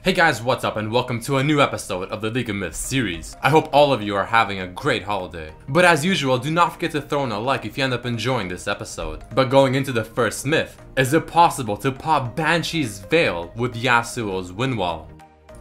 Hey guys, what's up and welcome to a new episode of the League of Myths series. I hope all of you are having a great holiday. But as usual, do not forget to throw in a like if you end up enjoying this episode. But going into the first myth, is it possible to pop Banshee's Veil with Yasuo's Wind Wall?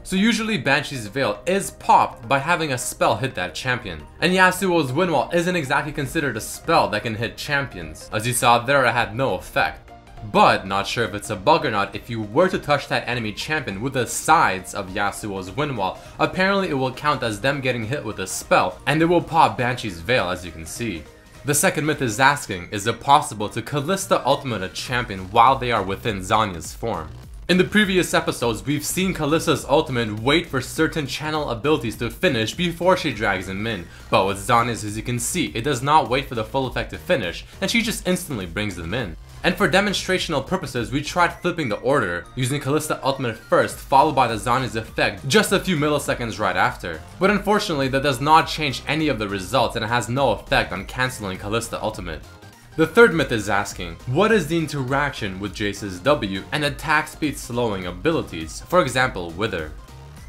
So usually Banshee's Veil is popped by having a spell hit that champion. And Yasuo's Wind Wall isn't exactly considered a spell that can hit champions. As you saw there, it had no effect. But, not sure if it's a bug or not, if you were to touch that enemy champion with the sides of Yasuo's Wind Wall, apparently it will count as them getting hit with a spell, and it will pop Banshee's Veil as you can see. The second myth is asking, is it possible to Kalista ultimate a champion while they are within Zanya's form? In the previous episodes, we've seen Kalista's ultimate wait for certain channel abilities to finish before she drags him in, but with Zanya's, as you can see, it does not wait for the full effect to finish, and she just instantly brings them in. And for demonstrational purposes, we tried flipping the order, using Kalista ultimate first, followed by the Zanya's effect just a few milliseconds right after. But unfortunately, that does not change any of the results and it has no effect on cancelling Kalista ultimate. The third myth is asking, what is the interaction with Jace's W and attack speed slowing abilities, for example, Wither?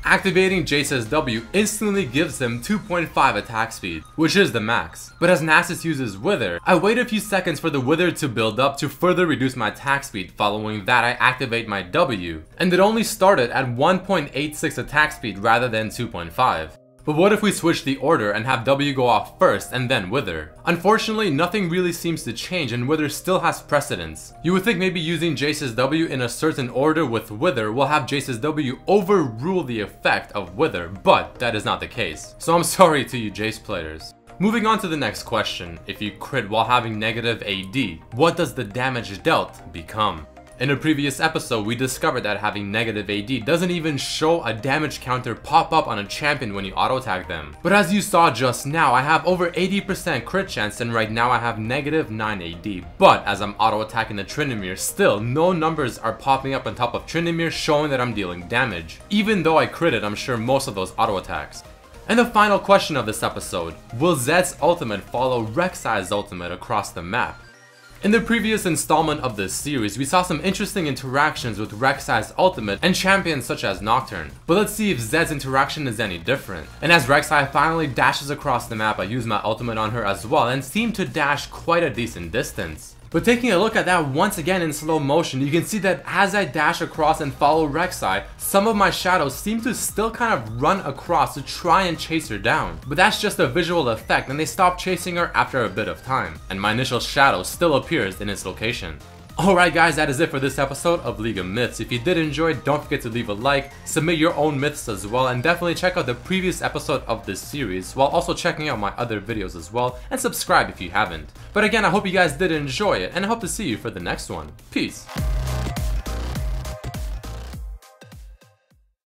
Activating Jace's W instantly gives him 2.5 attack speed, which is the max. But as Nasus uses Wither, I wait a few seconds for the Wither to build up to further reduce my attack speed. Following that, I activate my W, and it only started at 1.86 attack speed rather than 2.5. But what if we switch the order and have W go off first and then Wither? Unfortunately, nothing really seems to change and Wither still has precedence. You would think maybe using Jace's W in a certain order with Wither will have Jace's W overrule the effect of Wither, but that is not the case. So I'm sorry to you Jace players. Moving on to the next question, if you crit while having negative AD, what does the damage dealt become? In a previous episode, we discovered that having negative AD doesn't even show a damage counter pop up on a champion when you auto tag them. But as you saw just now, I have over 80% crit chance and right now I have negative 9 AD. But as I'm auto attacking the Tryndamere, still no numbers are popping up on top of Tryndamere showing that I'm dealing damage. Even though I critted, I'm sure most of those auto attacks. And the final question of this episode, will Zed's ultimate follow Rek'Sai's ultimate across the map? In the previous installment of this series, we saw some interesting interactions with Rek'Sai's ultimate and champions such as Nocturne. But let's see if Zed's interaction is any different. And as Rek'Sai finally dashes across the map, I use my ultimate on her as well and seem to dash quite a decent distance. But taking a look at that once again in slow motion, you can see that as I dash across and follow Rek'Sai, some of my shadows seem to still kind of run across to try and chase her down. But that's just a visual effect and they stop chasing her after a bit of time. And my initial shadow still appears in its location. Alright guys, that is it for this episode of League of Myths. If you did enjoy, don't forget to leave a like, submit your own myths as well, and definitely check out the previous episode of this series, while also checking out my other videos as well, and subscribe if you haven't. But again, I hope you guys did enjoy it, and I hope to see you for the next one. Peace!